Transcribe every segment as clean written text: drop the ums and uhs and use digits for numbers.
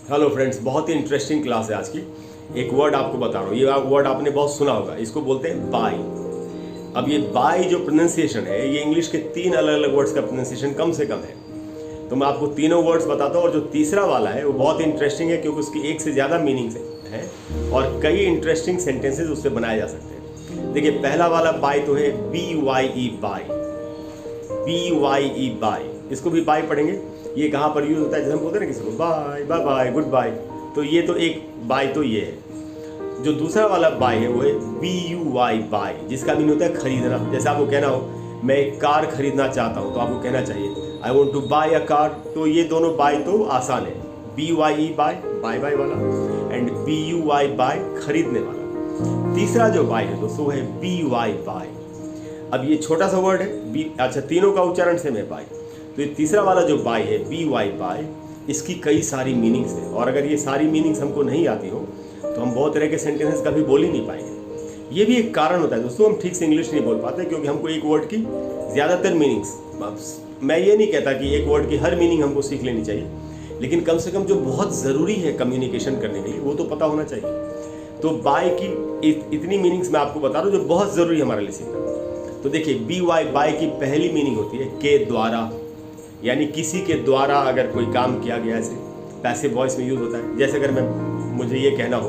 Hello friends, बहुत ही interesting class है आज की। एक वर्ड आपको बता रहा हूँ, ये वर्ड आपने बहुत सुना होगा, इसको बोलते हैं बाय। अब ये बाय जो प्रोनाउंसिएशन है, ये इंग्लिश के 3 अलग अलग वर्ड्स का प्रोनाउंसिएशन कम से कम है। तो मैं आपको तीनों वर्ड्स बताता हूँ, और जो तीसरा वाला है वो बहुत इंटरेस्टिंग है क्योंकि उसकी एक से ज़्यादा मीनिंग्स है और कई इंटरेस्टिंग सेंटेंसेज उससे बनाए जा सकते हैं। देखिए, पहला वाला बाय तो है BYE बाय, BYE बाय। इसको भी बाय पढ़ेंगे। ये कहाँ पर यूज होता है? जैसे हम बोलते हैं ना किसी को bye bye bye goodbye, तो ये तो एक बाय तो ये है। जो दूसरा वाला बाय है वो है BUY बाय, जिसका मीन होता है खरीदना। जैसे आपको कहना हो मैं एक कार खरीदना चाहता हूँ, तो आपको कहना चाहिए I want to buy a car. तो ये दोनों बाय तो आसान है, BYE बाय बाय बाय वाला एंड BUY बाय खरीदने वाला। तीसरा जो बाय है दोस्तों है BY बाय। अब ये छोटा सा वर्ड है, अच्छा तीनों का उच्चारण सेम है बाय। तो ये तीसरा वाला जो बाय है BY बाय, इसकी कई सारी मीनिंग्स हैं, और अगर ये सारी मीनिंग्स हमको नहीं आती हो तो हम बहुत तरह के सेंटेंसेस कभी बोल ही नहीं पाएंगे। ये भी एक कारण होता है दोस्तों, हम ठीक से इंग्लिश नहीं बोल पाते क्योंकि हमको एक वर्ड की ज़्यादातर मीनिंग्स, मैं ये नहीं कहता कि एक वर्ड की हर मीनिंग हमको सीख लेनी चाहिए, लेकिन कम से कम जो बहुत ज़रूरी है कम्युनिकेशन करने के लिए वो तो पता होना चाहिए। तो बाय की इतनी मीनिंग्स मैं आपको बता रहा हूँ जो बहुत ज़रूरी है हमारे लिए सीखना। तो देखिए, BY बाय की पहली मीनिंग होती है के द्वारा, यानी किसी के द्वारा अगर कोई काम किया गया, ऐसे पैसिव वॉइस में यूज़ होता है। जैसे अगर मुझे ये कहना हो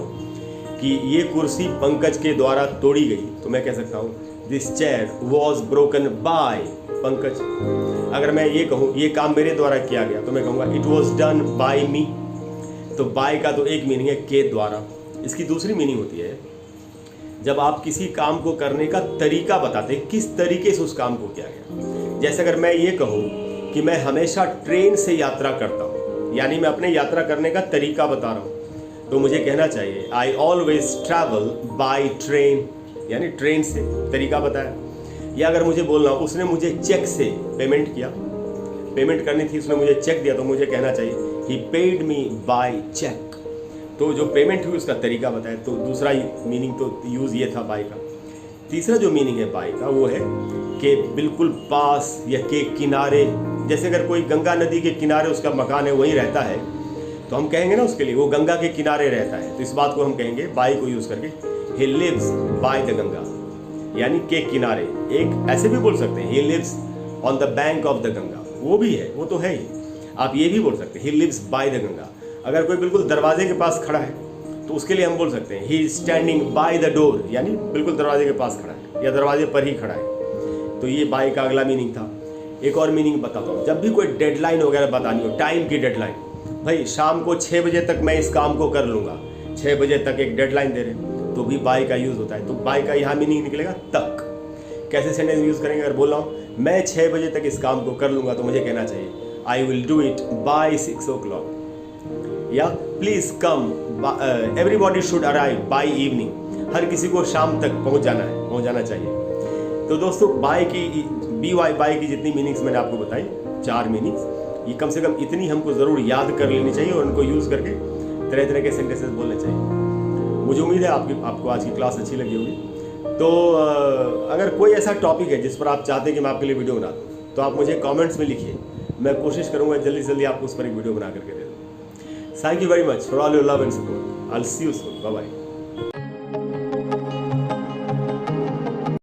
कि ये कुर्सी पंकज के द्वारा तोड़ी गई, तो मैं कह सकता हूँ this chair was broken by Pankaj. अगर मैं ये कहूँ ये काम मेरे द्वारा किया गया, तो मैं कहूँगा इट वॉज डन बाय मी। तो बाय का तो एक मीनिंग है के द्वारा। इसकी दूसरी मीनिंग होती है जब आप किसी काम को करने का तरीका बताते हैं, किस तरीके से उस काम को किया गया। जैसे अगर मैं ये कहूँ कि मैं हमेशा ट्रेन से यात्रा करता हूँ, यानी मैं अपने यात्रा करने का तरीका बता रहा हूँ, तो मुझे कहना चाहिए I always travel by train, यानी ट्रेन से तरीका बताया। या अगर मुझे बोलना हो उसने मुझे चेक से पेमेंट किया, पेमेंट करनी थी, उसने मुझे चेक दिया, तो मुझे कहना चाहिए ही पेड मी बाय चेक। तो जो पेमेंट हुई उसका तरीका बताया। तो दूसरा मीनिंग तो यूज़ ये था बाय का। तीसरा जो मीनिंग है बाय का वो है कि बिल्कुल पास या के किनारे। जैसे अगर कोई गंगा नदी के किनारे उसका मकान है, वहीं रहता है, तो हम कहेंगे ना उसके लिए वो गंगा के किनारे रहता है। तो इस बात को हम कहेंगे बाय को यूज़ करके he lives by the Ganga, यानी के किनारे। एक ऐसे भी बोल सकते हैं he lives on the bank of the Ganga, वो भी है, वो तो है ही। आप ये भी बोल सकते हैं he lives by the Ganga. अगर कोई बिल्कुल दरवाजे के पास खड़ा है तो उसके लिए हम बोल सकते हैं he is standing by the door, यानी बिल्कुल दरवाजे के पास खड़ा है या दरवाजे पर ही खड़ा है। तो ये बाय का अगला मीनिंग था। एक और मीनिंग बताता हूँ, जब भी कोई डेडलाइन वगैरह बतानी हो, टाइम की डेडलाइन, भाई शाम को 6 बजे तक मैं इस काम को कर लूँगा, 6 बजे तक एक डेडलाइन दे रहे, तो भी बाय का यूज़ होता है। तो बाय का यहाँ मीनिंग निकलेगा तक। कैसे सेंटेंस यूज़ करेंगे? अगर बोल रहा हूँ मैं 6 बजे तक इस काम को कर लूँगा, तो मुझे कहना चाहिए I will do it by 6 o'clock, या please come everybody should arrive by evening, हर किसी को शाम तक पहुँच जाना चाहिए। तो दोस्तों बाय की BY बाय की जितनी मीनिंग्स मैंने आपको बताई, 4 मीनिंग्स, ये कम से कम इतनी हमको ज़रूर याद कर लेनी चाहिए और उनको यूज़ करके तरह तरह के सेंटेंसेस बोलने चाहिए। मुझे उम्मीद है आपको आज की क्लास अच्छी लगी होगी। तो अगर कोई ऐसा टॉपिक है जिस पर आप चाहते हैं कि मैं आपके लिए वीडियो बना दूँ, तो आप मुझे कमेंट्स में लिखिए, मैं कोशिश करूँगा जल्दी से जल्दी आपको उस पर एक वीडियो बना करके दे दूँ। Thank you very much for all your love and support. I will see you soon. Bye bye.